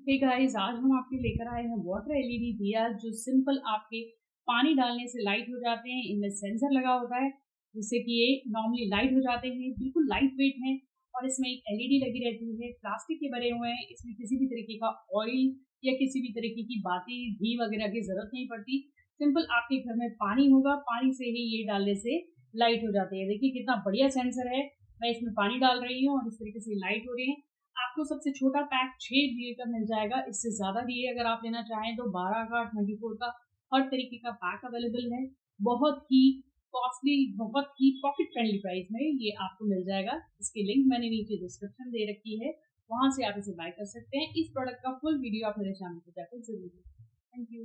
Hey guys, आज हम आपके लेकर आए हैं वाटर एलईडी दिया जो सिंपल आपके पानी डालने से लाइट हो जाते हैं। इनमें सेंसर लगा होता है जिससे कि ये नॉर्मली लाइट हो जाते हैं। बिल्कुल लाइट वेट है और इसमें एक एलईडी लगी रहती है। प्लास्टिक के बने हुए हैं। इसमें किसी भी तरीके का ऑयल या किसी भी तरीके की बाती घी वगैरह की जरूरत नहीं पड़ती। सिंपल आपके घर में पानी होगा, पानी से ही ये डालने से लाइट हो जाती है। देखिए कितना बढ़िया सेंसर है। मैं इसमें पानी डाल रही हूँ और इस तरीके से लाइट हो रही है। आपको सबसे छोटा पैक 6 दिए का मिल जाएगा। इससे ज़्यादा दिए अगर आप लेना चाहें तो 12 का, 24 का हर तरीके का पैक अवेलेबल है। बहुत ही कॉस्टली, बहुत ही पॉकेट फ्रेंडली प्राइस में ये आपको मिल जाएगा। इसकी लिंक मैंने नीचे डिस्क्रिप्शन दे रखी है, वहाँ से आप इसे बाय कर सकते हैं। इस प्रोडक्ट का फुल वीडियो आप मेरे चैनल पर जाकर जरूर देखें। Thank you.